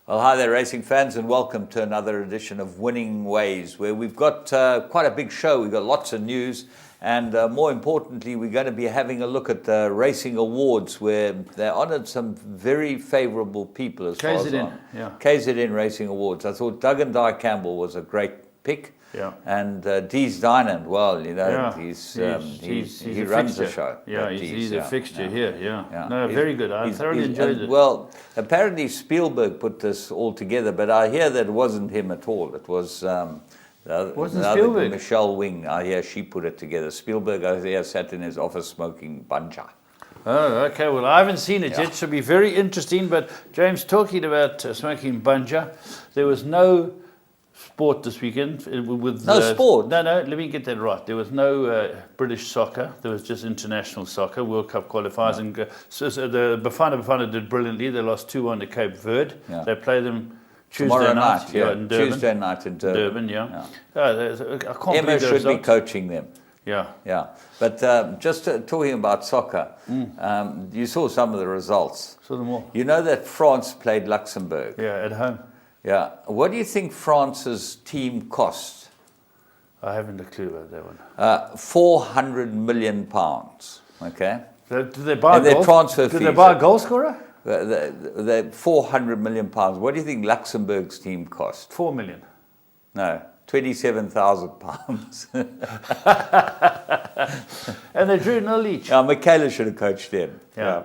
Well, hi there, racing fans, and welcome to another edition of Winning Ways, where we've got quite a big show. We've got lots of news, and more importantly, we're going to be having a look at the racing awards, where they honoured some very favourable people as far as KZN Racing Awards. I thought Doug and Di Campbell was a great pick. Yeah. And Dees Dynand, well, you know, he runs the show. Yeah, he's a fixture here, yeah. No, very good. I thoroughly enjoyed it. Well, apparently Spielberg put this all together, but I hear that it wasn't him at all. It was the other Michelle Wing. I hear she put it together. Spielberg, I hear, sat in his office smoking banja. Oh, okay. Well, I haven't seen it yet. It should be very interesting. But James, talking about smoking banja, there was no sport this weekend. Sport? No, let me get that right. There was no British soccer. There was just international soccer, World Cup qualifiers. And so the Bafana did brilliantly. They lost 2-1 to Cape Verde. Yeah. They play them Tuesday night in Durban. Tuesday night in Durban. I can't Emma should be coaching them. Yeah. But just talking about soccer, you saw some of the results. Saw them all. You know that France played Luxembourg. Yeah, at home. Yeah. What do you think France's team cost? I haven't a clue about that one. £400 million. Okay. Did they buy their transfer fees? Did they buy a goal scorer? The £400 million. What do you think Luxembourg's team cost? 4 million. No. £27,000. And they drew nil each. Yeah, Michaela should have coached them. Yeah.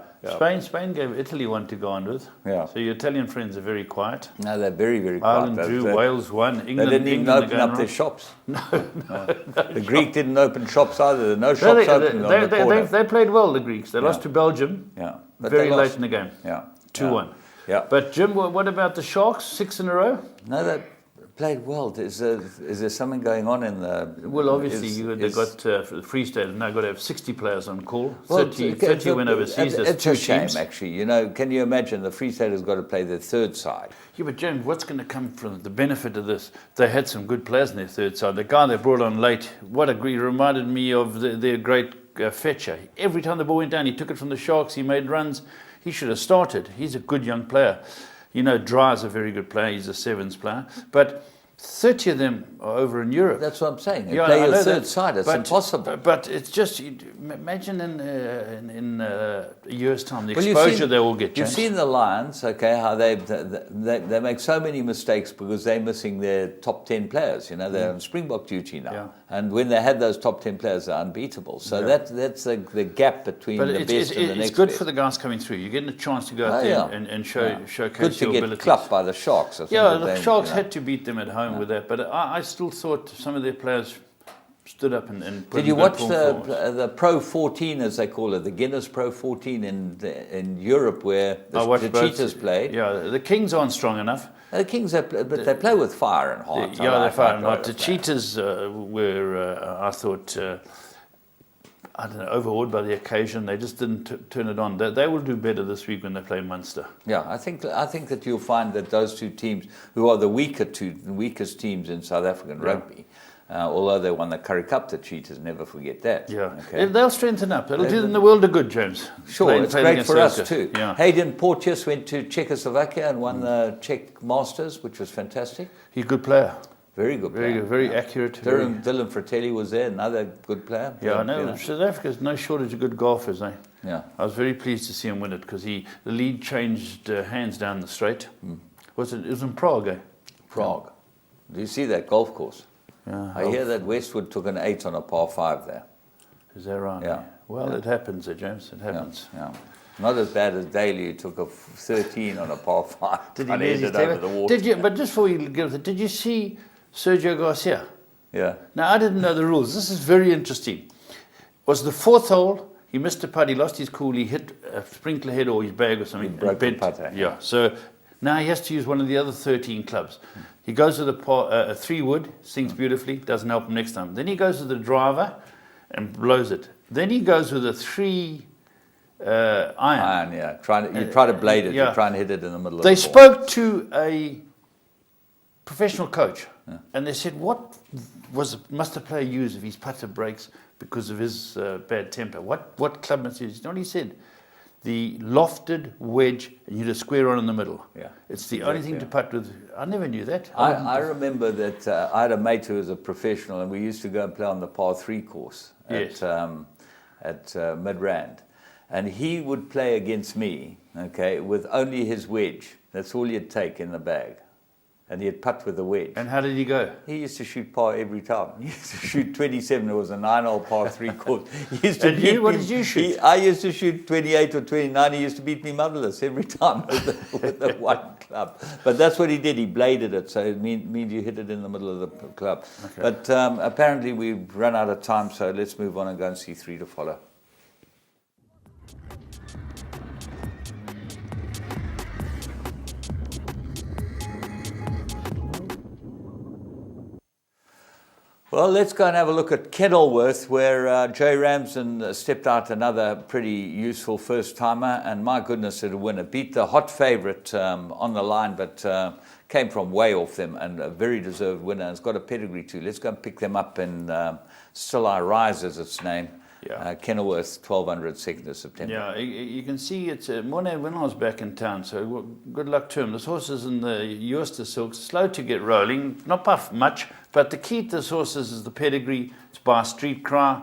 Spain gave Italy one to go on with. Yeah. So your Italian friends are very quiet. No, they're very, very quiet. Ireland drew, Wales won. England, they didn't even open up their shops. No. The Greek didn't open shops either. There are no shops open on the corner. They played well, the Greeks. They lost to Belgium very late in the game. Yeah. 2-1. Yeah. But Jim, what about the Sharks? 6 in a row? No, they played well. Is there something going on in the... Well, obviously, they've got the Free State have now got to have 60 players on call. 30 went overseas. It's a shame, actually. You know, can you imagine the Free State has got to play their third side? Yeah, but James, what's going to come from the benefit of this? They had some good players in their third side. The guy they brought on late, reminded me of their great Fetcher. Every time the ball went down, he took it from the Sharks, he made runs. He should have started. He's a good young player. You know, Dry's a very good player. He's a sevens player. But 30 of them are over in Europe. That's what I'm saying. They play your third side. It's impossible. But it's just, imagine in a year's time, the exposure they all get. You've seen the Lions, okay, how they make so many mistakes because they're missing their top 10 players. You know, they're on Springbok duty now. Yeah. And when they had those top 10 players, they're unbeatable. So that's the gap between the best and the next It's good best. for the guys coming through. You're getting a chance to go out there and showcase your abilities. Good to get clapped by the Sharks. The Sharks had to beat them at home with that. But I still thought some of their players stood up and put. Did you watch the Pro 14, as they call it, the Guinness Pro 14 in Europe, where the Cheetahs played? Yeah, the Kings aren't strong enough. The Kings, but they play with fire and heart. They fire and heart. The Cheetahs were, I thought, overawed by the occasion. They just didn't turn it on. They will do better this week when they play Munster. Yeah, I think that you'll find that those two teams, who are the weakest teams in South African rugby, although they won the Currie Cup, the Cheetahs, never forget that. Yeah, okay. They'll strengthen up. It'll do them the world of good, James. Sure, it's great for us too. Yeah. Hayden Porteous went to Czechoslovakia and won the Czech Masters, which was fantastic. He's a good player. Very good player. Very accurate. Dylan Fratelli was there, another good player. Yeah, I know. You know. South Africa's no shortage of good golfers, eh? Yeah. I was very pleased to see him win it because the lead changed hands down the straight. It was in Prague, eh? Prague. Do you see that golf course? Yeah. I hear that Westwood took an 8 on a par 5 there. Is that right? Yeah. Well, it happens, James. It happens. Yeah. Not as bad as Daly, who took a 13 on a par 5. Did he lose his over the water? But just before you give it, did you see Sergio Garcia? Yeah. Now, I didn't know the rules. This is very interesting. It was the fourth hole. He missed a putt. He lost his cool. He hit a sprinkler head or his bag or something. He broke the putter. Yeah. So now he has to use one of the other 13 clubs. He goes with a 3-wood, sings beautifully, doesn't help him next time. Then he goes with the driver and blows it. Then he goes with a 3 iron. Iron, yeah. You try to blade it. You try and hit it in the middle of the ball. They spoke to a professional coach, and they said, what must a player use if his putter breaks because of his bad temper? What club must he use? You know what he said? the lofted wedge, and you hit a square on in the middle. Yeah, It's the only thing to putt with. I never knew that. I remember that I had a mate who was a professional, and we used to go and play on the par 3 course Yes. at Midrand. And he would play against me, okay, with only his wedge. That's all he'd take in the bag. And he'd putt with the wedge. And how did he go? He used to shoot par every time. He used to shoot 27. It was a 9-hole par 3 course. He used to And you? What did you shoot? I used to shoot 28 or 29. He used to beat me motherless every time with the one club. But that's what he did. He bladed it, so it means you hit it in the middle of the club. Okay. But apparently we've run out of time, so let's move on and go and see 3 to follow. Well, let's go and have a look at Kenilworth, where Jay Ramsden stepped out another pretty useful first-timer, and my goodness, it a winner. Beat the hot favourite on the line, but came from way off them, and a very deserved winner. It's got a pedigree too. Let's go and pick them up in Still I Rise, is its name. Yeah. Kenilworth, 1200, 2nd of September. Yeah, you can see it's Morne when I was back in town, so good luck to him. This horse is in the Eoster Silks, slow to get rolling, not by much, but the key to this horse is the pedigree. It's by Street Cry,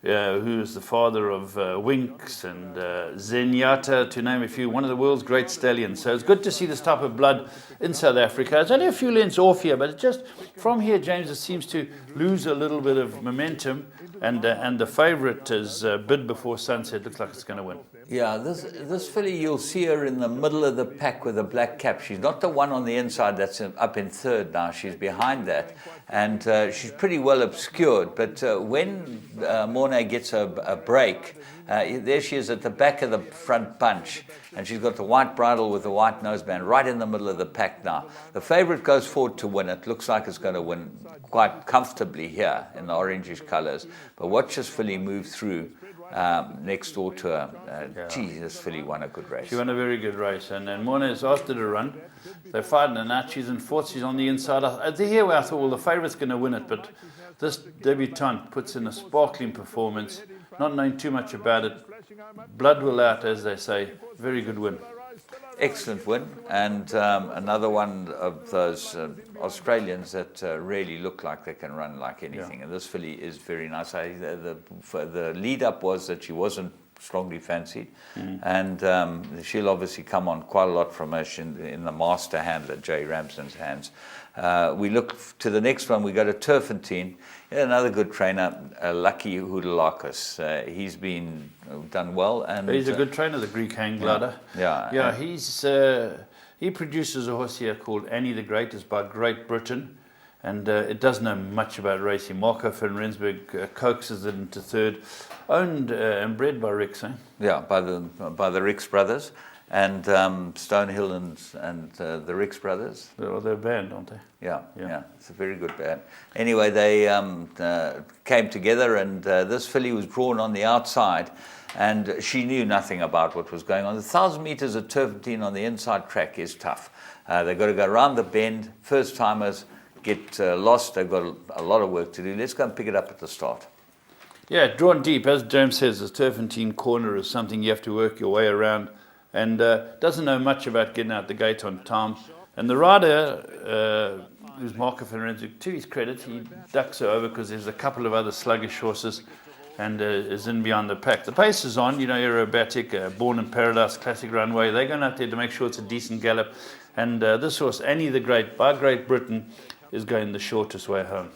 who is the father of Winks and Zenyatta, to name a few, one of the world's great stallions. So it's good to see this type of blood in South Africa. It's only a few lengths off here, but it just, from here, James, it seems to lose a little bit of momentum. And the favourite is Bid Before Sunset. Looks like it's going to win. Yeah, this filly, you'll see her in the middle of the pack with a black cap. She's not the one on the inside that's up in third now. She's behind that. And she's pretty well obscured. But when Morne gets a break, there she is at the back of the front bunch. And she's got the white bridle with the white noseband right in the middle of the pack now. The favourite goes forward to win. It looks like it's going to win quite comfortably here in the orangish colours. But watch this filly move through next door to her. Gee, this filly won a good race. She won a very good race. And then Morne is after the run. They're fighting her now. She's in fourth. She's on the inside. Here where I thought, well, the favourite's going to win it. But this debutante puts in a sparkling performance, not knowing too much about it. Blood will out, as they say. Very good win. Excellent win, and another one of those Australians that really look like they can run like anything. Yeah. And this filly is very nice. The lead up was that she wasn't strongly fancied, and she'll obviously come on quite a lot from her in the master handler, Jay Ramsden's hands. We look to the next one. We go to Turfentine. Another good trainer, Lucky Houdalakis. He's been done well, and he's a good trainer, the Greek hang glider. Yeah. He produces a horse here called Annie the Great. It's by Great Britain, and it doesn't know much about racing. Marco van Rensburg coaxes it into third, owned and bred by Rix. Yeah, by the Rix brothers. And Stonehill and the Rix brothers. Well, they're a band, aren't they? Yeah. It's a very good band. Anyway, they came together, and this filly was drawn on the outside, and she knew nothing about what was going on. The 1,000 metres at Turfentine on the inside track is tough. They've got to go around the bend. First-timers get lost. They've got a lot of work to do. Let's go and pick it up at the start. Yeah, drawn deep. As James says, the Turfentine corner is something you have to work your way around. And doesn't know much about getting out the gate on time. And the rider, who's Marco van Rensburg, to his credit, he ducks her over because there's a couple of other sluggish horses and is in behind the pack. The pace is on, aerobatic, Born in Paradise, Classic Runway. They're going out there to make sure it's a decent gallop. And this horse, Annie the Great, by Great Britain, is going the shortest way home.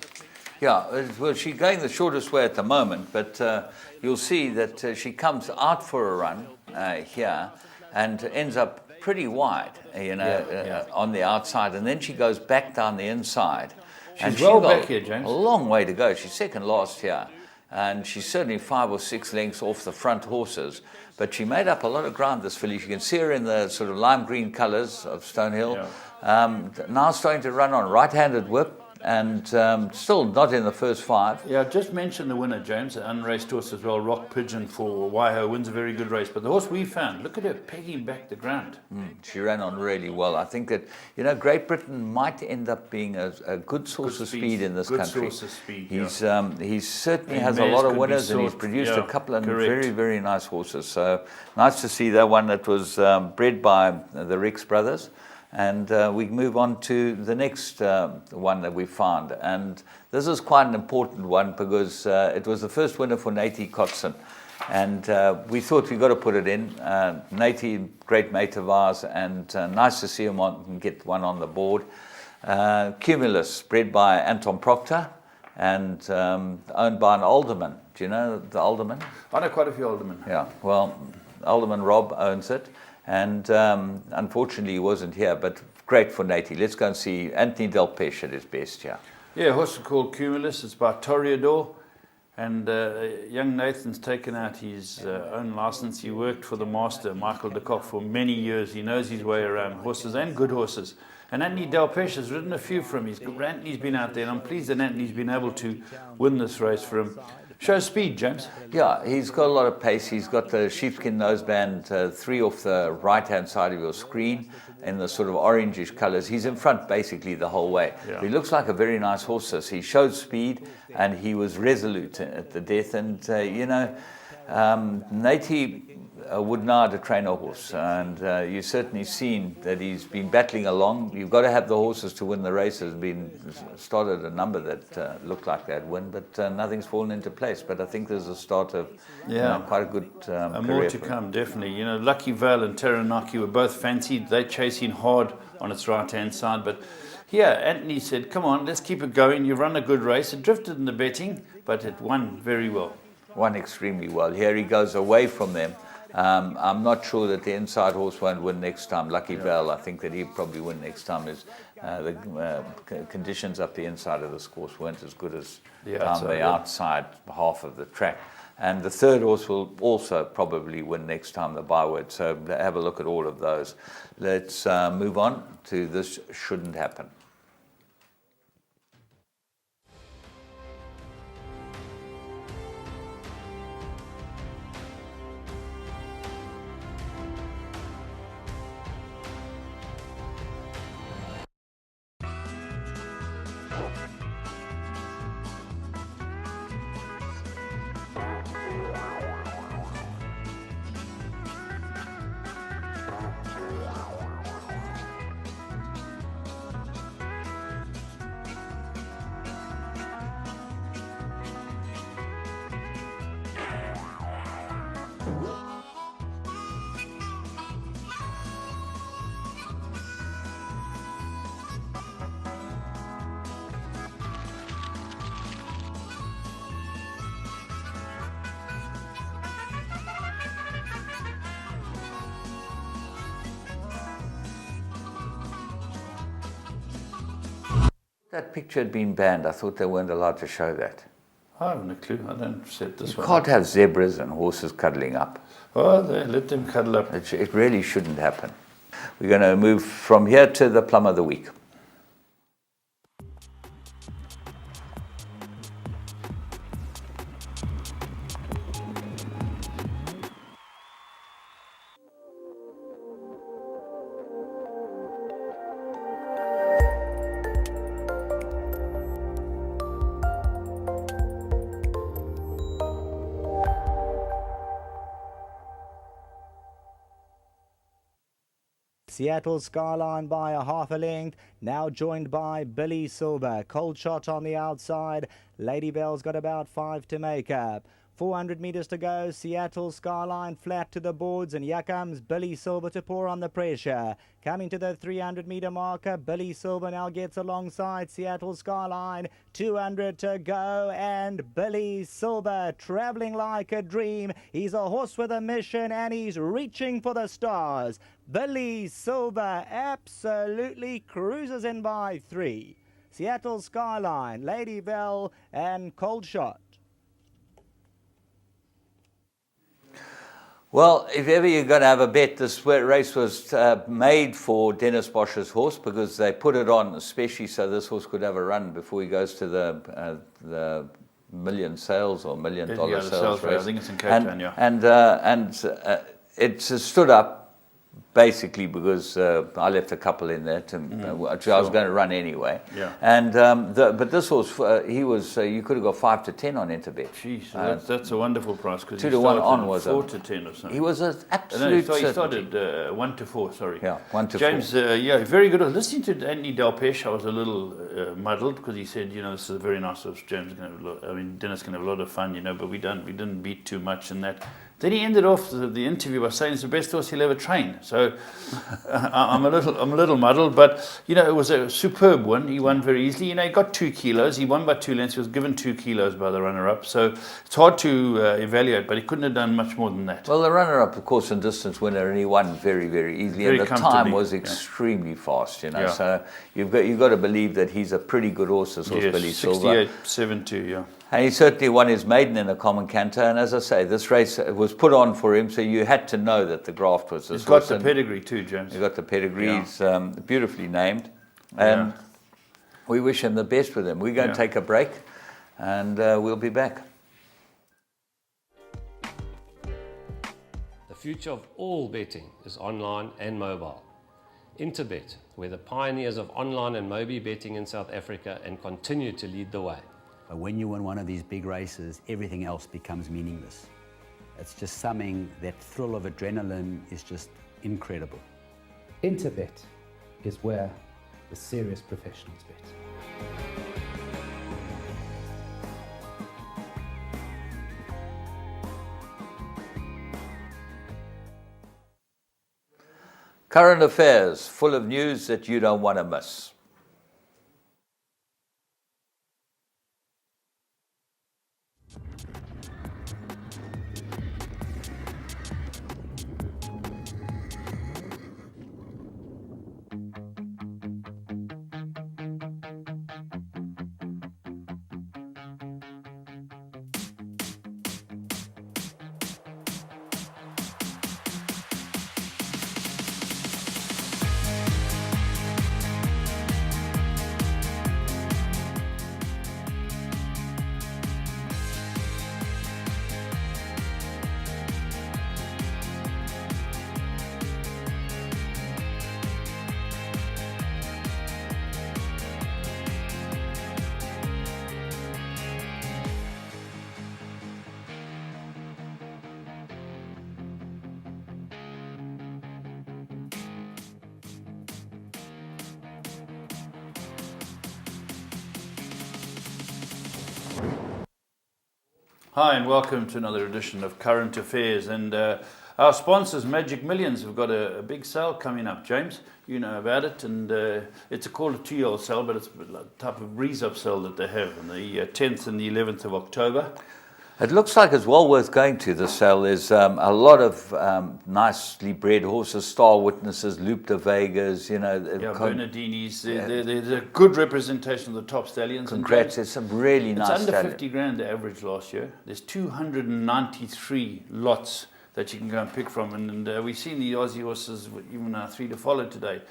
Yeah, well, she's going the shortest way at the moment, but you'll see that she comes out for a run here, and ends up pretty wide, on the outside, and then she goes back down the inside. She's well back here, James. A long way to go. She's second last here, and she's certainly 5 or 6 lengths off the front horses. But she made up a lot of ground, this filly. You can see her in the sort of lime green colours of Stonehill. Yeah. Now starting to run on right-handed whip. and still not in the first 5. Yeah, just mention the winner, James, an unraced horse as well, Rock Pigeon for Waiho, wins a very good race. But the horse we found, look at her pegging back the ground. She ran on really well. I think that, Great Britain might end up being a good source of speed in this country. Good source of speed, He certainly And has a mares lot of could be winners, and he's sought, produced a couple of correct. very, very nice horses. So nice to see that one that was bred by the Rex brothers. And we move on to the next one that we found. And this is quite an important one because it was the first winner for Nate Kotson. And we thought we've got to put it in. Nate, great mate of ours, and nice to see him get one on the board. Cumulus, bred by Anton Proctor and owned by an alderman. Do you know the alderman? I know quite a few aldermen. Yeah, well, Alderman Rob owns it. And unfortunately, he wasn't here, but great for Nate. Let's go and see Anthony Delpeche at his best here. Yeah, a horse called Cumulus. It's by Toreador. And young Nathan's taken out his own license. He worked for the master, Michael de Kock, for many years. He knows his way around horses and good horses. And Anthony Delpeche has ridden a few for him. Anthony's been out there, and I'm pleased that Anthony's been able to win this race for him. Show speed, James. Yeah, he's got a lot of pace. He's got the sheepskin noseband, 3 off the right-hand side of your screen in the sort of orangish colours. He's in front basically the whole way. Yeah. He looks like a very nice horse. He showed speed and he was resolute at the death. And, Nate would know how to train a horse. And you've certainly seen that he's been battling along. You've got to have the horses to win the race. There's been started a number that looked like they'd win, but nothing's fallen into place. But I think there's a start of quite a good career. More to come, definitely. Lucky Vale and Taranaki were both fancied. They're chasing hard on its right-hand side. But here, Anthony said, come on, let's keep it going. You run a good race. It drifted in the betting, but it won very well. Won extremely well. Here he goes away from them. I'm not sure that the inside horse won't win next time. Lucky Vale, I think that he'll probably win next time. The conditions up the inside of this course weren't as good as down the outside half of the track. And the third horse will also probably win next time, the byword. So have a look at all of those. Let's move on to This Shouldn't Happen. That picture had been banned. I thought they weren't allowed to show that. I haven't a clue. I don't set this one. You can't have zebras and horses cuddling up. Oh, they let them cuddle up. It really shouldn't happen. We're going to move from here to the plum of the week. Seattle Skyline by a half a length, now joined by Billy Silver. Cold Shot on the outside. Lady Bell's got about 5 to make up. 400 metres to go. Seattle Skyline flat to the boards, and here comes Billy Silver to pour on the pressure. Coming to the 300 metre marker, Billy Silver now gets alongside Seattle Skyline. 200 to go, and Billy Silver travelling like a dream. He's a horse with a mission, and he's reaching for the stars. Billy Silver absolutely cruises in by 3. Seattle Skyline, Lady Bell, and Cold Shot. Well, if ever you're going to have a bet, this race was made for Dennis Bosch's horse because they put it on especially so this horse could have a run before he goes to the million sales or $1 million sales race. I think it's in Cape Town, yeah. And it stood up basically because I left a couple in there, which I was going to run anyway. Yeah. And but this horse, he was you could have got 5 to 10 on Interbet. Jeez, that's a wonderful price because 2 to 1 on was 4 to 10 or something. He was an absolute. No, he started 1 to 4. Sorry. Yeah, 1 to James, 4. yeah, very good. Listening to Anthony Delpeche, I was a little muddled because he said, this is a very nice horse. James can have Dennis can have a lot of fun, but we didn't beat too much in that. Then he ended off the interview by saying it's the best horse he'll ever train. So I'm a little muddled, but it was a superb win. He won very easily. He got 2 kilos. He won by 2 lengths. He was given 2 kilos by the runner-up. So it's hard to evaluate, but he couldn't have done much more than that. Well, the runner-up, of course, and distance winner, and he won very, very easily. Very and the time was extremely fast. Yeah. So you've got to believe that he's a pretty good horse. This horse, Billy Silver. 68.72, yeah. And he certainly won his maiden in a common canter. And as I say, this race was put on for him, so you had to know that the graft was this horse. He's got the pedigree too, James. He's got the pedigree. He's beautifully named. And we wish him the best with him. We're going to take a break, and we'll be back. The future of all betting is online and mobile. Interbet, we're the pioneers of online and mobile betting in South Africa and continue to lead the way. But when you win one of these big races, everything else becomes meaningless. It's just something, that thrill of adrenaline is just incredible. Interbet is where the serious professionals bet. Current affairs, full of news that you don't want to miss. Hi and welcome to another edition of Current Affairs, and our sponsors Magic Millions have got a big sale coming up. James, you know about it, and it's called a 2-year-old sale, but it's a type of breeze-up sale that they have on the 10th and the 11th of October. It looks like it's well worth going to. The sale. There's a lot of nicely bred horses, Star Witnesses, Loop de Vegas, Bernardinis. There's a good representation of the top stallions. Congrats, there's some really nice It's under stallions. 50 grand the average last year. There's 293 lots that you can go and pick from, and we've seen the Aussie horses, even 3 to follow today.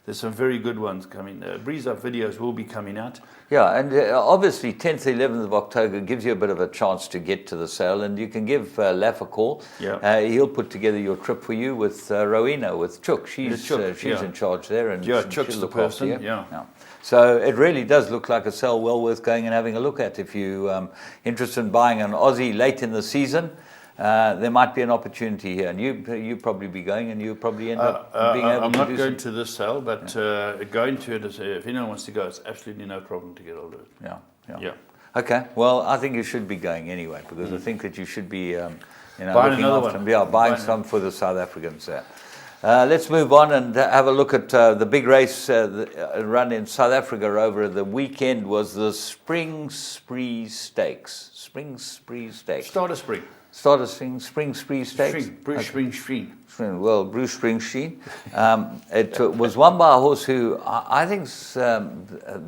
There's some very good ones coming. Breeze Up videos will be coming out. Yeah, and obviously 10th, 11th of October gives you a bit of a chance to get to the sale, and you can give Laff a call. Yeah. He'll put together your trip for you with Rowena, with Chook. She's in charge there. And Chook's the person, yeah. So it really does look like a sale well worth going and having a look at. If you're interested in buying an Aussie late in the season, there might be an opportunity here, and you probably be going, and you'll probably end up being able to do. I'm not going to this sale, but going to it, if anyone wants to go, it's absolutely no problem to get hold of it. Yeah. Okay. Well, I think you should be going anyway, because I think that you should be, buying another one. Buying some for the South Africans. Let's move on and have a look at the big race run in South Africa over the weekend. Was the Spring Spree Stakes. Spring Spree Stakes? Bruce Springsteen. Well, Bruce Springsteen. It was won by a horse who I think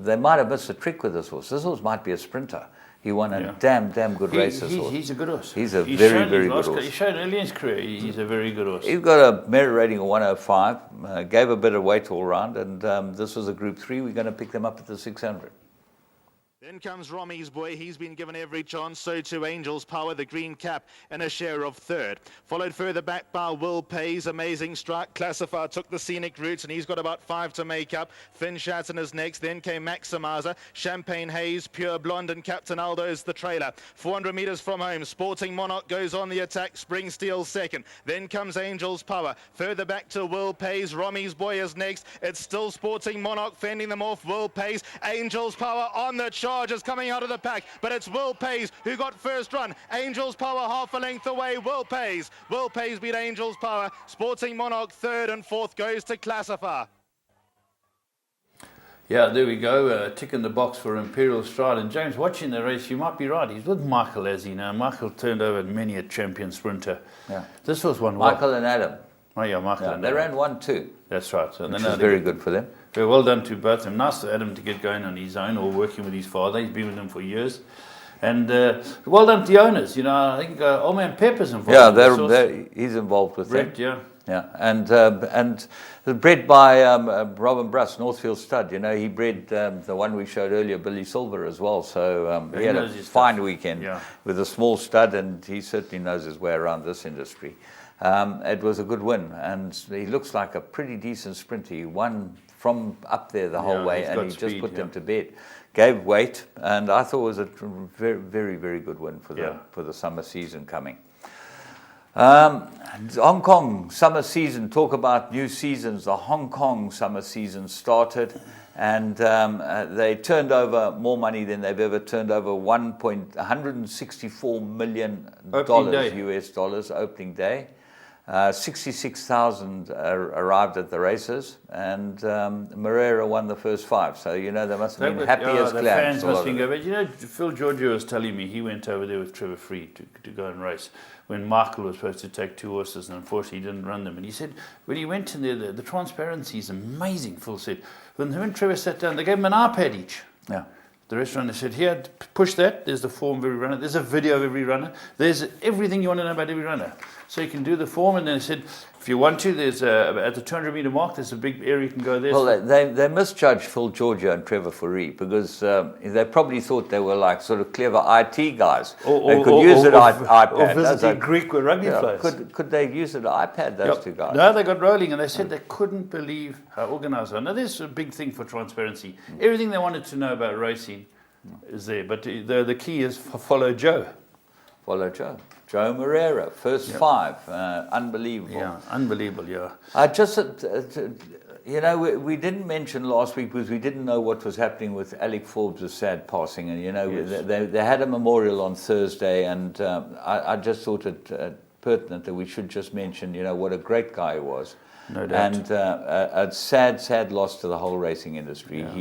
they might have missed a trick with this horse. This horse might be a sprinter. He won a damn good race. He's a good horse. He's a very good horse. He's shown early in his career he's a very good horse. He's got a merit rating of 105, gave a bit of weight all round, and this was a Group 3. We're going to pick them up at the 600. Then comes Romy's Boy. He's been given every chance. So too Angel's Power, the green cap, and a share of third. Followed further back by Will Pays. Amazing Strike. Classifier took the scenic routes, and he's got about 5 to make up. Finn Shatton is next. Then came Maximizer, Champagne Haze, Pure Blonde, and Captain Aldo's the trailer. 400 metres from home. Sporting Monarch goes on the attack. Spring Steel second. Then comes Angel's Power. Further back to Will Pays. Romy's Boy is next. It's still Sporting Monarch fending them off. Will Pays. Angel's Power on the charge. Is coming out of the pack, but it's Will Pays who got first run. Angel's Power half a length away. Will Pays beat Angel's Power. Sporting Monarch third, and fourth goes to Classifier. Yeah, there we go. Tick in the box for Imperial Stride. And James, watching the race, you might be right. He's with Michael, as you know. Michael turned over many a champion sprinter. Yeah. This was one. Michael and Adam. Oh yeah, Michael. Yeah, and they Adam. ran 1-2. That's right. So which was very good for them. Very well done to both of them. Nice for Adam to get going on his own or working with his father. He's been with them for years. And well done to the owners. You know, I think Old Man Pepper's involved. Yeah, he's involved with Brett, them. Yeah. Yeah, and bred by Robin Bruss, Northfield Stud. You know, he bred the one we showed earlier, Billy Silver, as well. So he had a fine weekend with a small stud, and he certainly knows his way around this industry. It was a good win, and he looks like a pretty decent sprinter. He won from up there the whole way, and he just put them to bed. Gave weight, and I thought it was a very, very, very good win for the summer season coming. Hong Kong summer season, talk about new seasons. The Hong Kong summer season started, and they turned over more money than they've ever turned over. $164 million US dollars opening day. 66,000 arrived at the races, and Moreira won the first 5. So, you know, they must have been happy as clams. The fans must have been good. But, you know, Phil Giorgio was telling me he went over there with Trevor Free to go and race when Michael was supposed to take 2 horses, and unfortunately he didn't run them. And he said when he went in there, the transparency is amazing, Phil said. When him and Trevor sat down, they gave him an iPad each. Yeah. The restaurant, they said, here, push that. There's the form of every runner. There's a video of every runner. There's everything you want to know about every runner. So you can do the form, and then they said, if you want to, there's at the 200-meter mark, there's a big area you can go there. Well, they misjudged Phil Giorgio and Trevor Fourie because they probably thought they were like sort of clever IT guys. They could use an iPad. Or visiting Greek rugby players. Could they use an iPad, those two guys? No, they got rolling, and they said they couldn't believe how organised they are. Now, there's a big thing for transparency. Everything they wanted to know about racing is there, but the key is follow Joe. Follow Joe. Joe Moreira, first 5. Unbelievable. Yeah, unbelievable, yeah. I just, you know, we didn't mention last week because we didn't know what was happening with Alec Forbes' sad passing. And, you know, they had a memorial on Thursday, and I just thought it pertinent that we should just mention, you know, what a great guy he was. No doubt. And a sad loss to the whole racing industry. Yeah.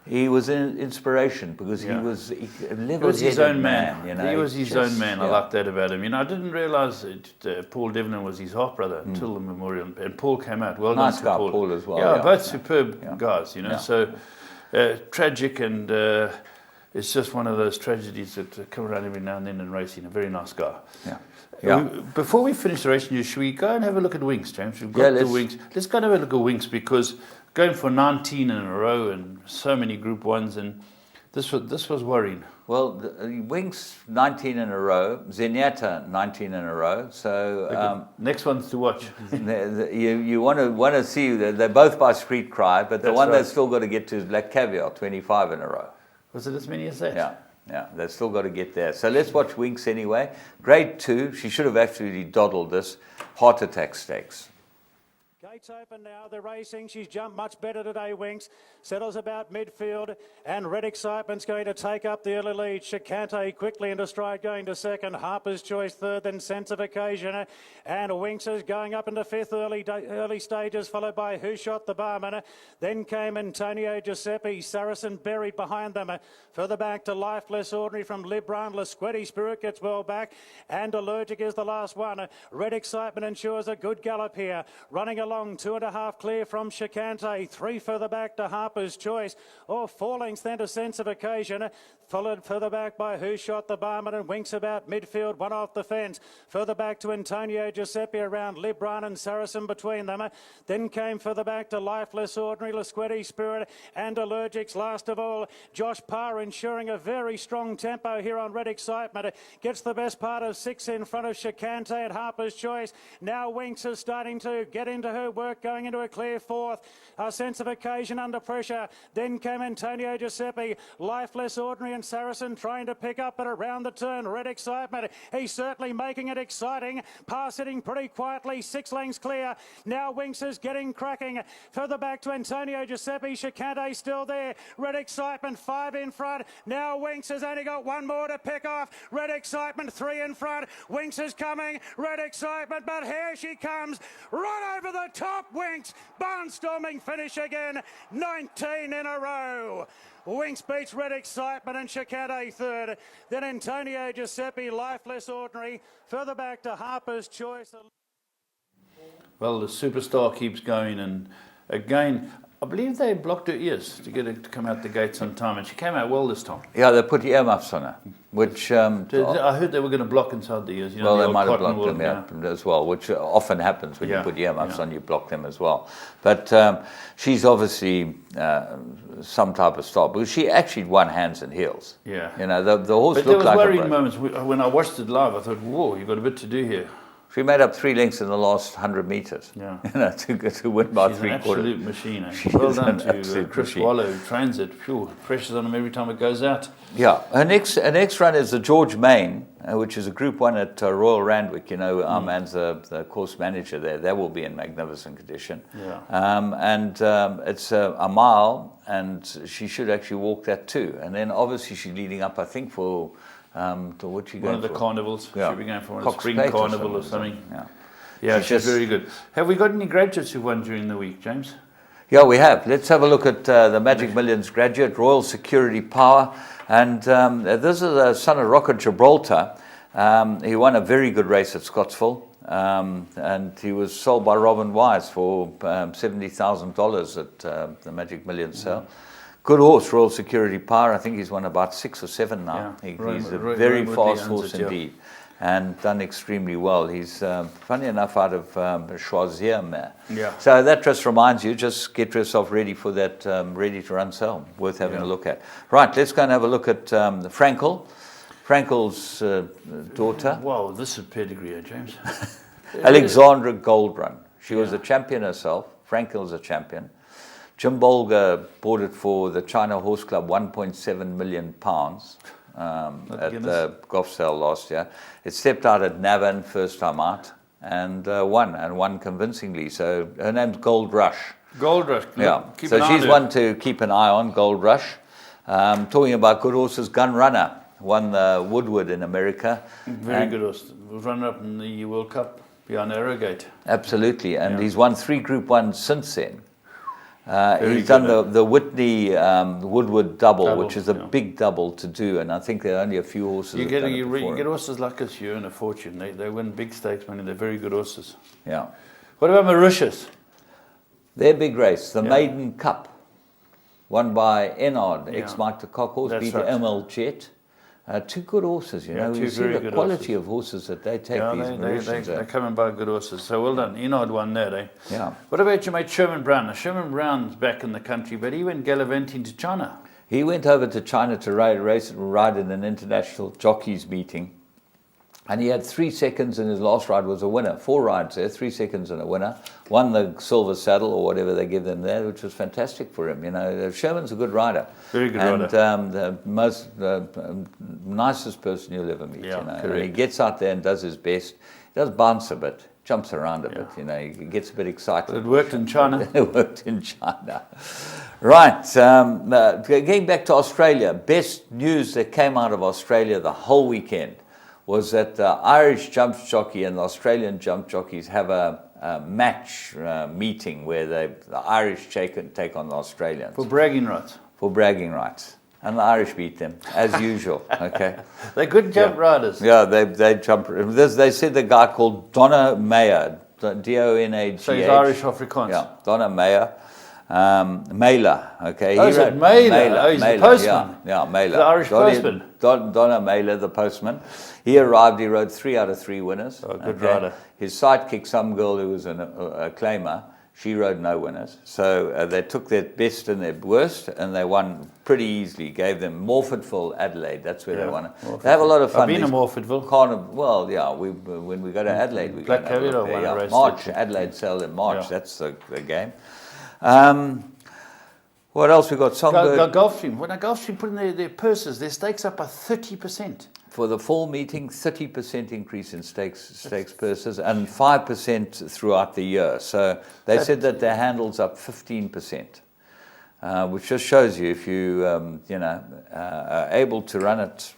He was an inspiration because he was his own man. You know, he was his own man. I like that about him. You know, I didn't realise that Paul Devlin was his half brother until the memorial. And Paul came out. Well done to Paul. Paul as well. Yeah, both superb guys. You know, so tragic, and it's just one of those tragedies that come around every now and then in racing. A very nice guy. Yeah. Before we finish the race news, should we go and have a look at Winks, James? We've got the Winks. Let's go and have a look at Winks, because going for 19 in a row and so many Group 1s, and this was worrying. Well, Winks 19 in a row, Zenyatta 19 in a row. So next one's to watch. you want to see that they're both by Street Cry, but the one they've still got to get to is Black Caviar 25 in a row. Was it as many as that? Yeah, they've still got to get there. So let's watch Winks anyway. Grade 2, she should have absolutely doddled this. Heart Attack Stakes. Gates open now, they're racing. She's jumped much better today, Winks. Settles about midfield, and Red Excitement's going to take up the early lead. Chicante quickly into stride, going to second. Harper's Choice third, then Sense of Occasion. And Winks is going up into fifth early stages, followed by Who Shot the Barman. Then came Antonio Giuseppe, Saracen buried behind them. Further back to Lifeless Ordinary from Libran. Lasquetti Spirit gets well back, and Allergic is the last one. Red Excitement ensures a good gallop here. Running along strong, 2.5 clear from Chicante, 3 further back to Harper's Choice, or 4 lengths then to Sense of Occasion, followed further back by Who Shot the Barman and Winks about midfield, 1 off the fence, further back to Antonio Giuseppe around Libran and Saracen between them, then came further back to Lifeless Ordinary, Lasquetti Spirit and Allergics last of all. Josh Parr ensuring a very strong tempo here on Red Excitement, gets the best part of 6 in front of Chicante at Harper's Choice. Now Winks is starting to get into her work, going into a clear 4th. A Sense of Occasion under pressure. Then came Antonio Giuseppe, Lifeless Ordinary and Saracen trying to pick up, but around the turn, Red Excitement. He's certainly making it exciting. Parr sitting pretty quietly, 6 lengths clear. Now Winks is getting cracking. Further back to Antonio Giuseppe, Chicante still there. Red Excitement 5 in front. Now Winks has only got 1 more to pick off. Red Excitement 3 in front. Winks is coming. Red Excitement, but here she comes. Right over the top, Winks. Barnstorming finish again. 19 in a row. Winks beats Red Excitement and Chicante 3rd. Then Antonio Giuseppe, Lifeless Ordinary. Further back to Harper's Choice. Well, the superstar keeps going, and again, I believe they blocked her ears to get her to come out the gates on time, and she came out well this time. Yeah, they put earmuffs on her, which... I heard they were going to block inside the ears. You know, well, the they might have cotton blocked wool, them as well, which often happens when you Yeah, put earmuffs yeah. on, you block them as well. But she's obviously some type of star, because she actually won hands and heels. Yeah. You know, the horse But there looked was like a worrying break. moments when I watched it live. I thought, "Whoa, you've got a bit to do here." She made up 3 lengths in the last 100 metres. Yeah. You know, to win by She's an 3 quarters. absolute machine. Eh? She Well is done an to absolute Chris machine. Wallow, who trains it. Phew, pressure's on him every time it goes out. Yeah, her next run is the George Main, which is a Group 1 at Royal Randwick. You know, our man's the course manager there. That will be in magnificent condition. Yeah. It's a mile, and she should actually walk that too. And then obviously she's leading up, I think, for what she going One of the for? carnivals. Yeah. She'll be going for a Cox spring Plate carnival or something. Yeah. Yeah, She's she's just- very good. Have we got any graduates who won during the week, James? Yeah, we have. Let's have a look at the Magic Millions graduate, Royal Security Power. And this is the son of Rocket Gibraltar. He won a very good race at Scottsville. And he was sold by Robin Wise for $70,000 at the Magic Millions sale. Good horse, Royal Security Power. I think he's won about 6 or 7 now. Yeah. He's a Roy very Woodley fast owns horse it, yeah. indeed. And done extremely well. He's, funny enough, out of Choisier mare. Yeah. So that just reminds you, just get yourself ready for that ready-to-run sale. Worth having a look at. Right, let's go and have a look at Frankel. Frankel's daughter, Wow, this is pedigree, eh, James? Alexandra Goldrun. She was a champion herself. Frankel's a champion. Jim Bolger bought it for the China Horse Club, £1.7 million. At the golf sale last year. It stepped out at Navan first time out and won convincingly. So her name's Gold Rush. Gold Rush. Yeah. Keep So an eye she's on one to keep an eye on, Gold Rush. Talking about good horses, Gun Runner won the Woodward in America. Very good horse. Was runner up in the World Cup behind Arrogate. Absolutely, and he's won 3 Group 1s since then. He's good, done the Whitney Woodward double, which is a yeah. big double to do, and I think there are only a few horses. You that get done it you before get him. horses like this, you earn a fortune. They win big stakes money. They're very good horses. Yeah. What about Mauritius? Their big race, the Maiden Cup, won by Enard, Yeah. ex-Mike the Cock horse, That's beat right. ML Jet. 2 good horses, you know. two You see very the good quality horses. of horses that they take, Yeah, these they Mauritians. come and buy good horses. So well done. Enard won that, eh? Yeah. What about your mate Sherman Brown? Now, Sherman Brown's back in the country, but he went gallivanting to China. He went over to China to ride in an international jockeys meeting. And he had 3 seconds, and his last ride was a winner. 4 rides there, 3 seconds and a winner. Won the silver saddle or whatever they give them there, which was fantastic for him. You know, Sherman's a good rider. Very good and, rider. the nicest person you'll ever meet. Yeah, you know, and correct. he gets out there and does his best. He does bounce a bit, jumps around a bit. You know, he gets a bit excited. It worked in China. It worked in China. Right, getting back to Australia, best news that came out of Australia the whole weekend was that the Irish jump jockey and the Australian jump jockeys have a match meeting where the Irish take on the Australians. For bragging rights. For bragging rights. And the Irish beat them, as usual, okay? They're good jump riders. Yeah, they jump. They said the guy called Donna Mayer, D-O-N-A-G-H. So he's Irish Afrikaans. Yeah, Donna Meyer. Mailer, okay. Oh, is it Mailer? Oh, he's the postman. Yeah, Mailer. The Irish postman. Donna Mailer, the postman. He arrived, he rode 3 out of 3 winners. Oh, good rider. His sidekick, some girl who was a claimer, she rode no winners. So they took their best and their worst, and they won pretty easily. Gave them Morfordville, Adelaide. That's where they won it. They have a lot of fun. I've been to Morfordville. Well, yeah. When we go to Adelaide, we Black go to Caviar won a race. March, Adelaide sale in March. Yeah. That's the game. What else we got? Songbird. Gulfstream. When a Gulfstream put in their purses, their stakes up by 30%. For the fall meeting, 30% increase in stakes purses and 5% throughout the year. So they said that their handle's up 15%, which just shows you if you are able to run it.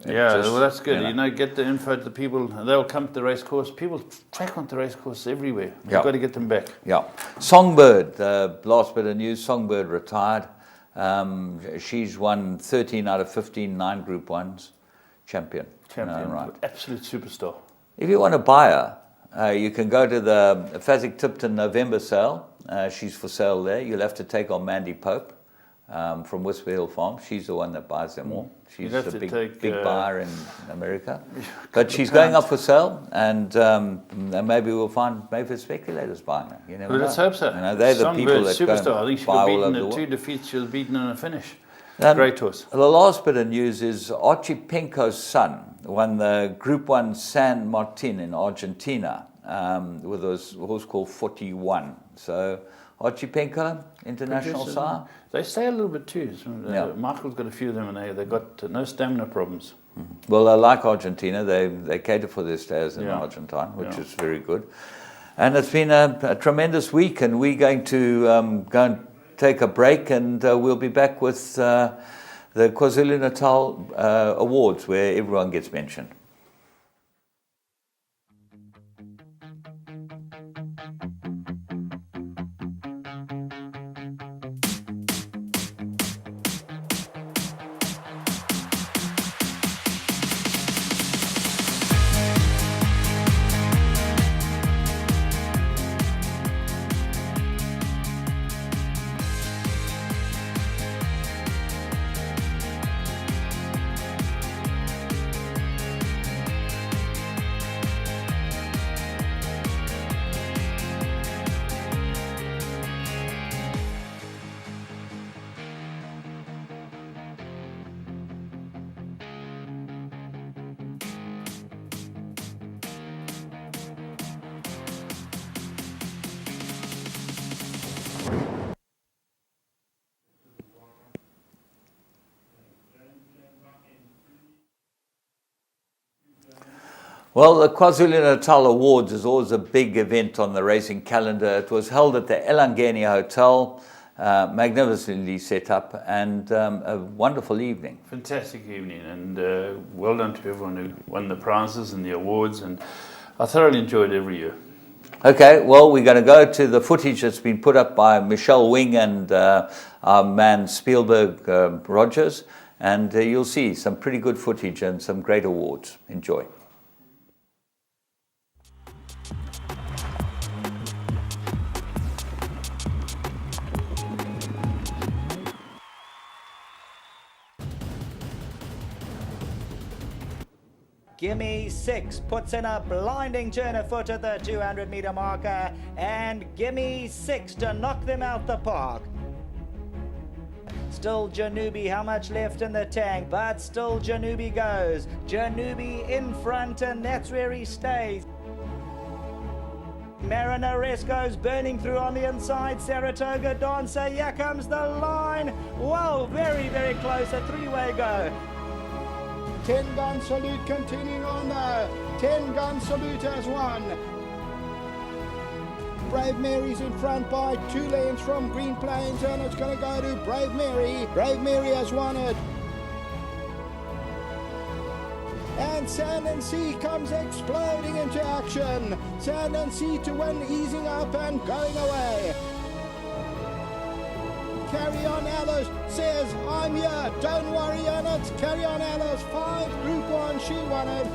Yeah, well, that's good. Get the info to the people. They'll come to the race course. People track onto the race course everywhere. You've got to get them back. Yeah. Songbird, last bit of news. Songbird retired. She's won 13 out of 15 9 Group 1s. Champion, right. Absolute superstar. If you want to buy her, you can go to the Fasig Tipton November sale. She's for sale there. You'll have to take on Mandy Pope from Whisper Hill Farm. She's the one that buys them all. She's a big buyer in America. But she's going up for sale, and maybe we'll find speculators buying her. You never know. Let's hope so. They're the people that superstar. go I think she buy got all over beaten the in world. 2 defeats. She was beaten in a finish. Great horse. The last bit of news is Archie Penko's son won the Group 1 San Martin in Argentina with a horse called 41. So Archie Penko, international sire. They stay a little bit too. Michael's got a few of them, and they've got no stamina problems. Mm-hmm. Well, I like Argentina. They cater for their stayers in Argentine, which is very good. And it's been a tremendous week, and we're going to go and take a break, and we'll be back with the KwaZulu-Natal Awards, where everyone gets mentioned. Well, the KwaZulu-Natal Awards is always a big event on the racing calendar. It was held at the Elangeni Hotel, magnificently set up, and a wonderful evening. Fantastic evening, and well done to everyone who won the prizes and the awards, and I thoroughly enjoyed every year. Okay, well, we're going to go to the footage that's been put up by Michelle Wing and our man Spielberg Rogers, and you'll see some pretty good footage and some great awards. Enjoy. Gimme 6 puts in a blinding turn of foot at the 200-meter marker, and Gimme 6 to knock them out the park. Still Janubi, how much left in the tank? But still Janubi goes. Janubi in front, and that's where he stays. Marinaresco's burning through on the inside. Saratoga Dancer, here comes the line. Whoa, very, very close, a three-way go. 10 Gun Salute continuing on there. 10 Gun Salute has won. Brave Mary's in front by 2 lanes from Green Plains, and it's going to go to Brave Mary. Brave Mary has won it. And Sand and Sea comes exploding into action. Sand and Sea to win, easing up and going away. Carry On Alice says, I'm here, don't worry, and it's Carry On Alice, 5 Group 1, she won it.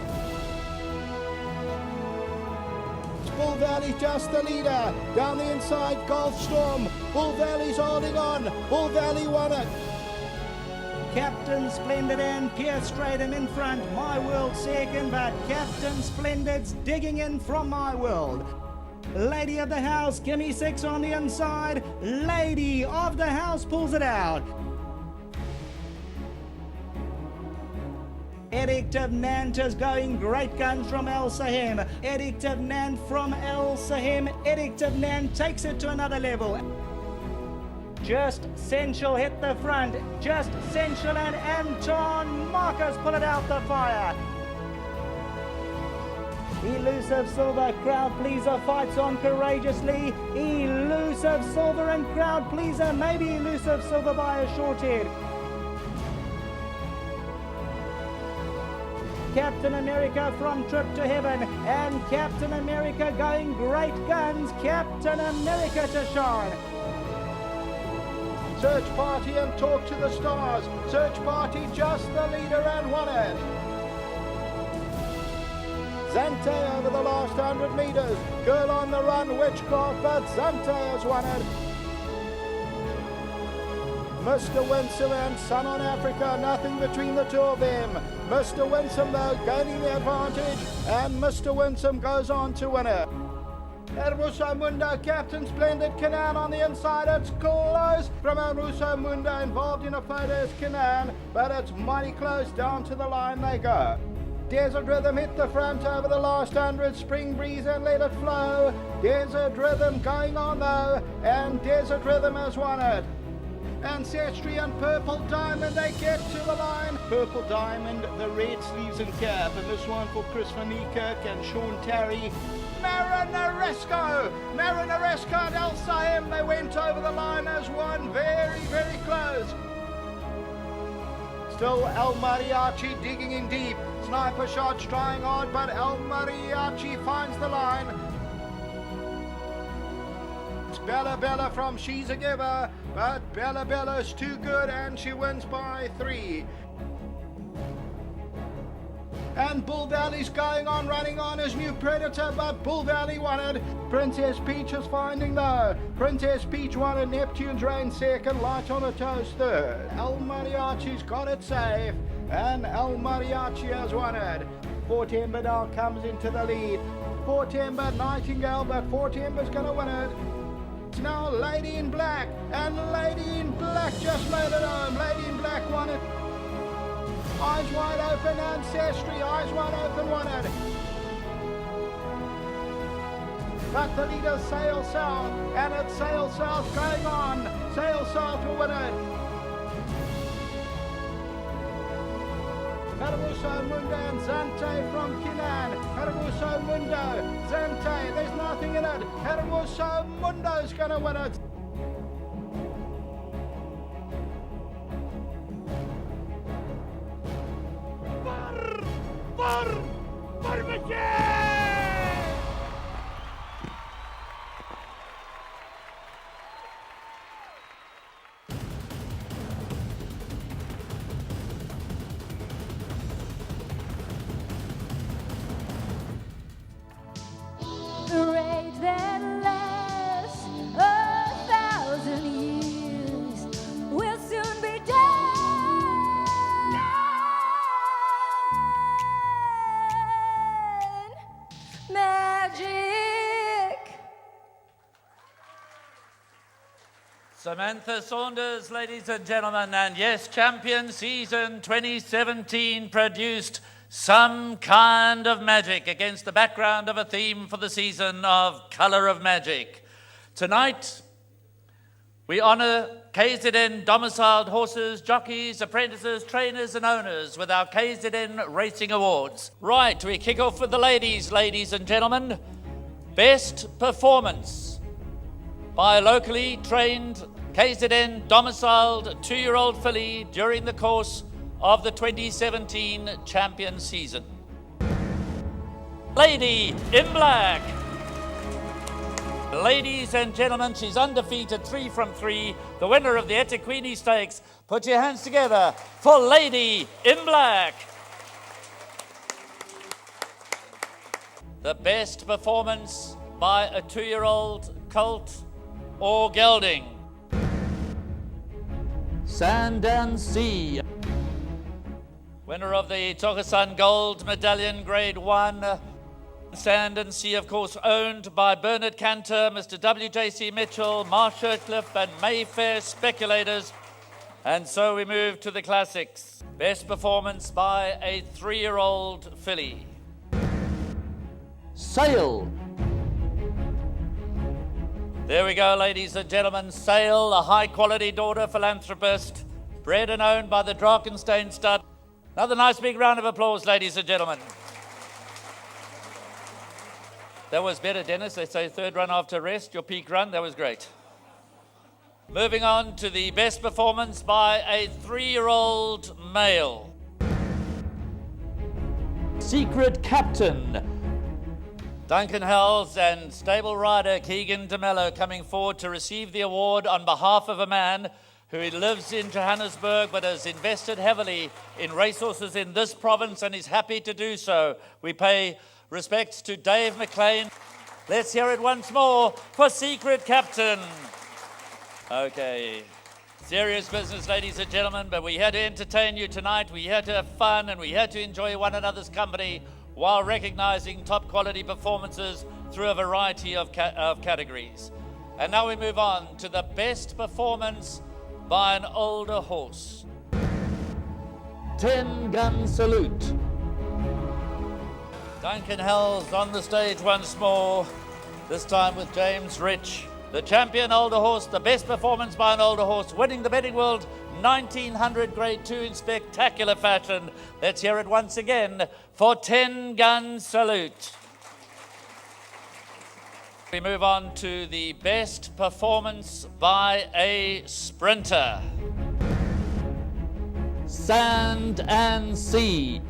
Bull Valley just the leader. Down the inside, Golf Storm. Bull Valley's holding on. Bull Valley won it. Captain Splendid and Pierce Stratham in front. My World second, but Captain Splendid's digging in from My World. Lady of the House, Gimme 6 on the inside. Lady of the House pulls it out. Edict of Nant is going great guns from El Sahem. Edict of Nant from El Sahem. Edict of Nant takes it to another level. Just Sensual hit the front. Just Sensual and Anton Marcus pull it out the fire. Elusive Silver, Crowd Pleaser fights on courageously. Elusive Silver and Crowd Pleaser, maybe Elusive Silver by a short head. Captain America from Trip to Heaven, and Captain America going great guns. Captain America to shine. Search Party and Talk to the Stars. Search Party just the leader and won it. Zante over the last 100 metres. Girl on the Run, Witchcraft, but Zante has won it. Mr. Winsome and Sun on Africa, nothing between the two of them. Mr. Winsome though gaining the advantage, and Mr. Winsome goes on to win it. Hermoso Mundo, Captain Splendid, Canaan on the inside, it's close from Hermoso Mundo, involved in a photo is Canaan, but it's mighty close, down to the line they go. Desert Rhythm hit the front over the last 100, Spring Breeze and Let It Flow. Desert Rhythm going on though, and Desert Rhythm has won it. Ancestry and Purple Diamond, they get to the line. Purple Diamond, the red sleeves and cap, and this one for Chris Van Niekerk and Sean Tarry. Marinaresco and El Sahem, they went over the line as one, very, very close. Still El Mariachi digging in deep. Sniper shots trying hard, but El Mariachi finds the line. It's Bella from She's a Giver, but Bella's too good and she wins by 3. And Bull Valley's going on, running on his new Predator, but Bull Valley won it. Princess Peach is finding though. Princess Peach won it, Neptune's Reign second, Light on a Toast third. El Mariachi's got it safe, and El Mariachi has won it. Fort Ember now comes into the lead. Fort Ember, Nightingale, but Fort Ember's going to win it. It's now Lady in Black, and Lady in Black just made it home. Lady in Black won it. Eyes wide open, Ancestry, eyes wide open, won it. But the leader Sail South, and it's Sail South going on. Sail South will win it. Hermoso Mundo and Zante from Kinan. Hermoso Mundo, Zante, there's nothing in it. Hermoso Mundo's going to win it. The rage that lasts 1,000 years will soon be done. Magic. Samantha Saunders, ladies and gentlemen, and yes, Champion Season 2017 produced some kind of magic against the background of a theme for the season of Colour of Magic. Tonight, we honour KZN domiciled horses, jockeys, apprentices, trainers and owners with our KZN Racing Awards. Right, we kick off with the ladies and gentlemen. Best performance by a locally trained KZN domiciled 2-year-old filly during the course of the 2017 champion season. Lady in Black. Ladies and gentlemen, she's undefeated, 3 from 3, the winner of the Etiquini Stakes. Put your hands together for Lady in Black. The best performance by a 2-year-old colt or gelding. Sand and Sea. Winner of the Tokasan Gold Medallion Grade 1. Sand and Sea, of course, owned by Bernard Cantor, Mr. W.J.C. Mitchell, Marsh Shirtcliffe and Mayfair Speculators. And so we move to the classics. Best performance by a 3-year-old filly. Sail. There we go, ladies and gentlemen. Sail, a high-quality daughter philanthropist, bred and owned by the Drakenstein stud. Another nice big round of applause, ladies and gentlemen. That was better, Dennis. They say third run after rest, your peak run. That was great. Moving on to the best performance by a 3-year-old male. Secret Captain. Duncan Hells and stable rider Keegan DeMello coming forward to receive the award on behalf of a man who lives in Johannesburg but has invested heavily in racehorses in this province and is happy to do so. We pay respects to Dave McLean. Let's hear it once more for Secret Captain. Okay, serious business, ladies and gentlemen, but we had to entertain you tonight. We had to have fun and we had to enjoy one another's company while recognizing top quality performances through a variety of categories. And now we move on to the best performance by an older horse. 10-gun salute. Duncan Hells on the stage once more, this time with James Rich. The champion older horse, the best performance by an older horse, winning the Betting World 1900 Grade 2 in spectacular fashion. Let's hear it once again for 10-gun salute. We move on to the best performance by a sprinter. Sand and Sea.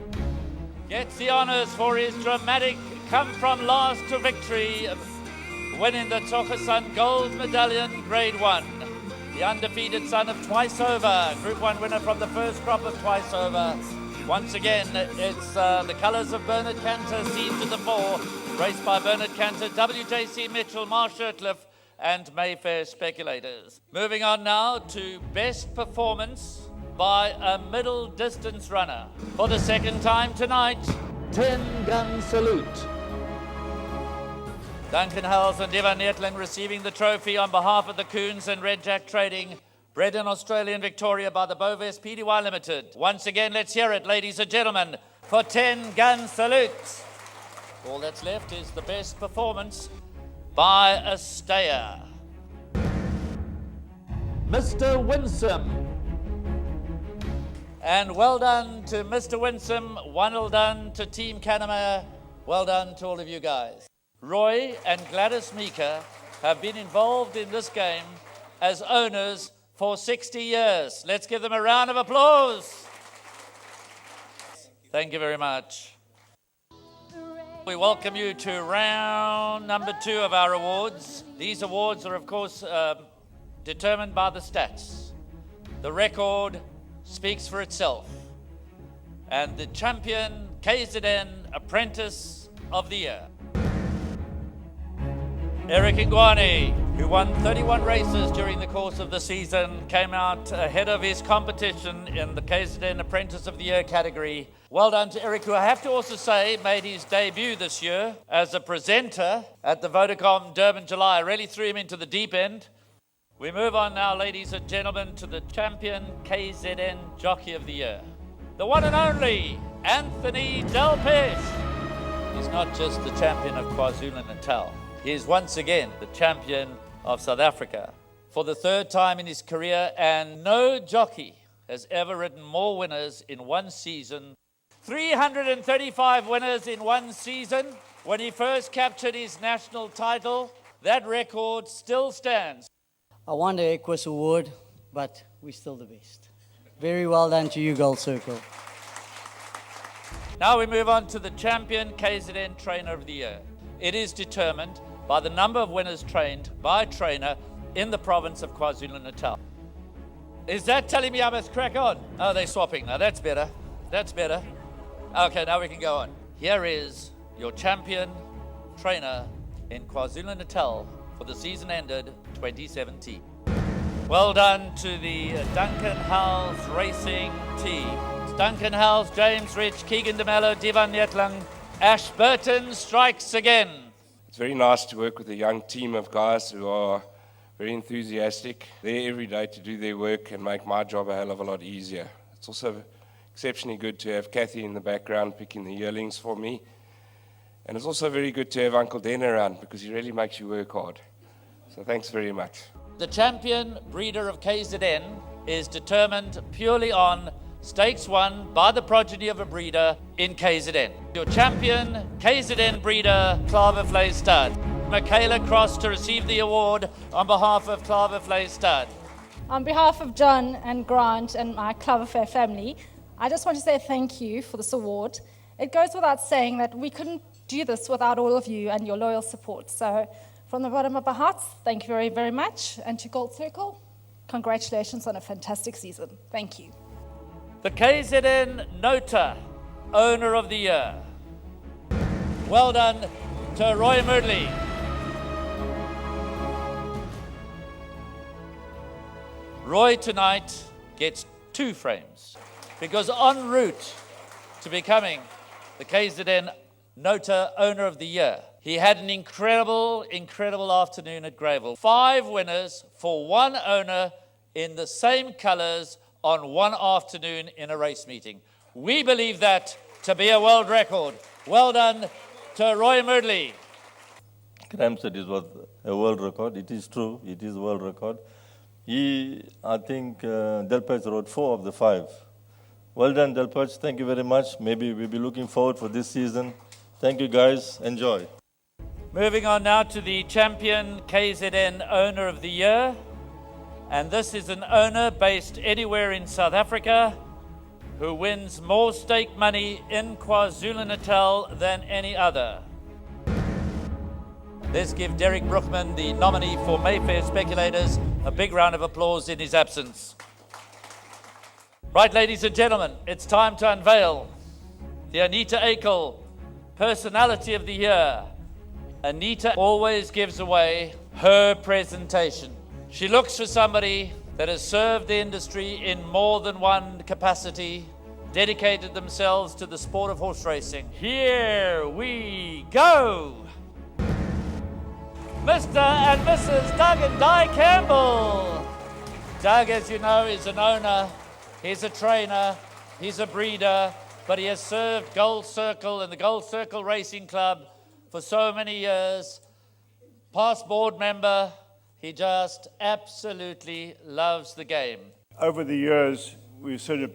Gets the honours for his dramatic come from last to victory, winning the Tokasan Gold Medallion Grade 1. The undefeated son of Twice Over, Group 1 winner from the first crop of Twice Over. Once again, it's the colours of Bernard Cantor seen to the fore, raced by Bernard Cantor, W.J.C. Mitchell, Marsh Shirtcliffe and Mayfair Speculators. Moving on now to best performance by a middle distance runner. For the second time tonight, 10-gun salute. Duncan Hulls and Diva Neertling receiving the trophy on behalf of the Coons and Red Jack Trading, bred in Australia and Victoria by the Bovest Pty Limited. Once again, let's hear it, ladies and gentlemen, for 10-gun salute. All that's left is the best performance by a stayer. Mr. Winsome. And well done to Mr. Winsome, well done to Team Kanemayer, well done to all of you guys. Roy and Gladys Meeker have been involved in this game as owners for 60 years. Let's give them a round of applause. Thank you very much. We welcome you to round number 2 of our awards. These awards are, of course, determined by the stats. The record speaks for itself. And the champion KZN Apprentice of the Year, Eric Ngwane, who won 31 races during the course of the season, came out ahead of his competition in the KZN Apprentice of the Year category. Well done to Eric, who I have to also say made his debut this year as a presenter at the Vodacom Durban July. Really threw him into the deep end. We move on now, ladies and gentlemen, to the champion KZN Jockey of the Year, the one and only Anthony Delpesh. He's not just the champion of KwaZulu-Natal. He is once again the champion of South Africa for the third time in his career, and no jockey has ever ridden more winners in one season. 335 winners in one season. When he first captured his national title, that record still stands. I won the Equus Award, but we're still the best. Very well done to you, Gold Circle. Now we move on to the champion KZN Trainer of the Year. It is determined by the number of winners trained by a trainer in the province of KwaZulu-Natal. Is that telling me I must crack on? Oh, they're swapping. Now that's better. That's better. Okay, now we can go on. Here is your champion trainer in KwaZulu-Natal for the season ended 2017. Well done to the Duncan Howes Racing team. Duncan Howes, James Rich, Keegan DeMello, Divan Nyetlang, Ash Burton strikes again. It's very nice to work with a young team of guys who are very enthusiastic. They're every day to do their work and make my job a hell of a lot easier. It's also exceptionally good to have Kathy in the background picking the yearlings for me. And it's also very good to have Uncle Den around because he really makes you work hard. So thanks very much. The champion breeder of KZN is determined purely on stakes won by the progeny of a breeder in KZN. Your champion, KZN breeder, Klavervlei Stud. Michaela Cross to receive the award on behalf of Klavervlei Stud. On behalf of John and Grant and my Klavervlei family, I just want to say thank you for this award. It goes without saying that we couldn't do this without all of you and your loyal support. So from the bottom of our hearts, thank you very, very much. And to Gold Circle, congratulations on a fantastic season. Thank you. The KZN Nota, Owner of the Year. Well done to Roy Mudley. Roy tonight gets 2 frames because en route to becoming the KZN Nota Owner of the Year, he had an incredible afternoon at Greyville. 5 winners for 1 owner in the same colours on 1 afternoon in a race meeting. We believe that to be a world record. Well done to Roy Mudley. Graham said it was a world record. It is true. It is a world record. I think Delpech rode 4 of the 5. Well done, Delpech. Thank you very much. Maybe we'll be looking forward for this season. Thank you, guys. Enjoy. Moving on now to the champion KZN Owner of the Year. And this is an owner based anywhere in South Africa who wins more stake money in KwaZulu-Natal than any other. Let's give Derek Brookman, the nominee for Mayfair Speculators, a big round of applause in his absence. Right, ladies and gentlemen, it's time to unveil the Anita Akel Personality of the Year. Anita always gives away her presentation. She looks for somebody that has served the industry in more than one capacity, dedicated themselves to the sport of horse racing. Here we go! Mr. and Mrs. Doug and Di Campbell. Doug, as you know, is an owner, he's a trainer, he's a breeder, but he has served Gold Circle and the Gold Circle Racing Club for so many years. Past board member, he just absolutely loves the game. Over the years, we've sort of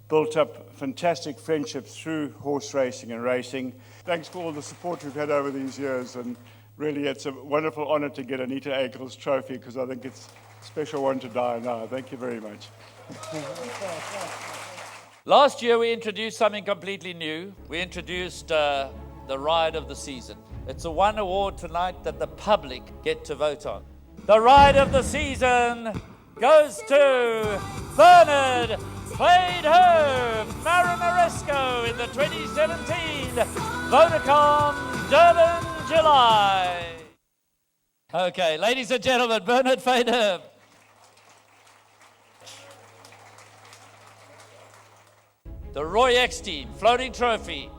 built up fantastic friendships through horse racing and racing. Thanks for all the support we've had over these years, and really it's a wonderful honor to get Anita Akel's trophy because I think it's a special one to die now. Thank you very much. Last year we introduced something completely new. We introduced the Ride of the Season. It's a one award tonight that the public get to vote on. The Ride of the Season goes to Bernard Fadeherb Marinaresco in the 2017 Vodacom Durban July. Okay, ladies and gentlemen, Bernard Fadeherb. The Roy X Team Floating Trophy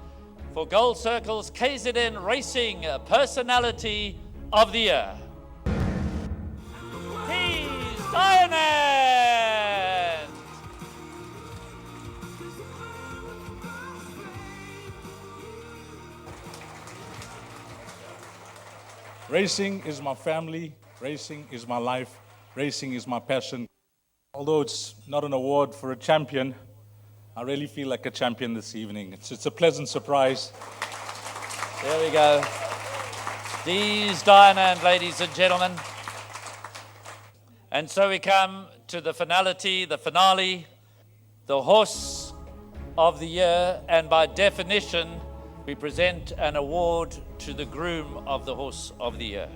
for Gold Circle's KZN Racing Personality of the Year. He's Diamond! Racing is my family, racing is my life, racing is my passion. Although it's not an award for a champion, I really feel like a champion this evening. It's a pleasant surprise. There we go. Dee's Diamond, ladies and gentlemen. And so we come to the finality, the finale, the Horse of the Year, and by definition, we present an award to the groom of the Horse of the Year.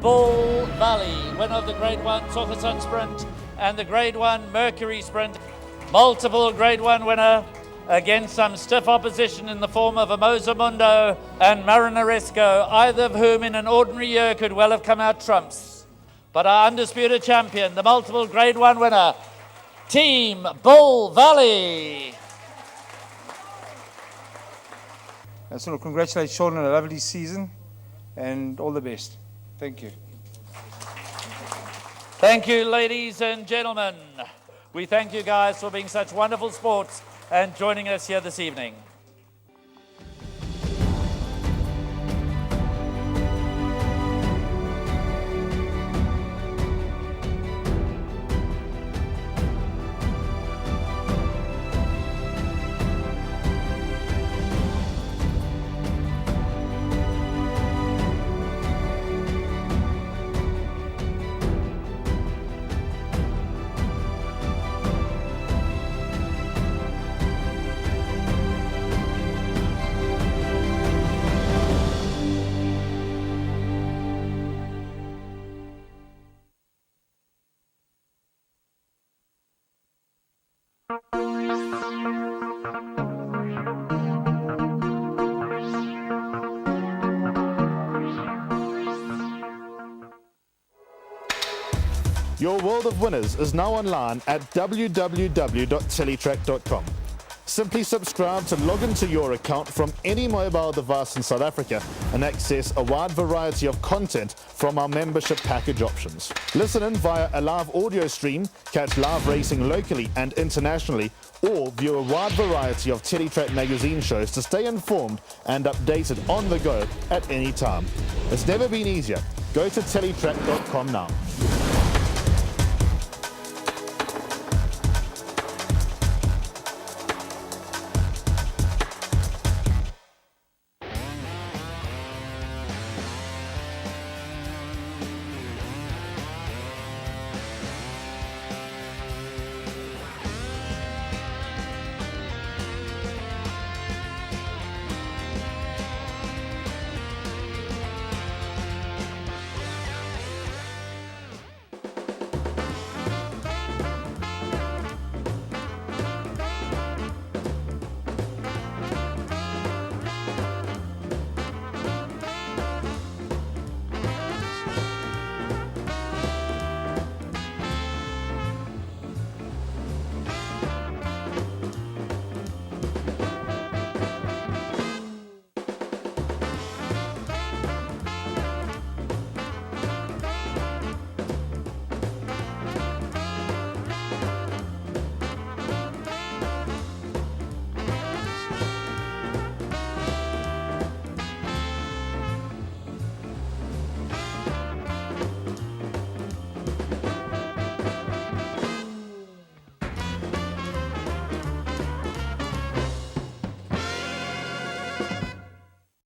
Bull Valley, winner of the Grade 1 Sokasan Sprint and the Grade 1 Mercury Sprint. Multiple Grade 1 winner, against some stiff opposition in the form of Amosa Mundo and Marinaresco, either of whom in an ordinary year could well have come out trumps. But our undisputed champion, the multiple Grade 1 winner, Team Bull Valley. I just want to congratulate Sean on a lovely season and all the best. Thank you. Thank you, ladies and gentlemen. We thank you guys for being such wonderful sports and joining us here this evening. Your world of winners is now online at www.teletrack.com. Simply subscribe to log into your account from any mobile device in South Africa and access a wide variety of content from our membership package options. Listen in via a live audio stream, catch live racing locally and internationally, or view a wide variety of Teletrack magazine shows to stay informed and updated on the go at any time. It's never been easier. Go to teletrack.com now.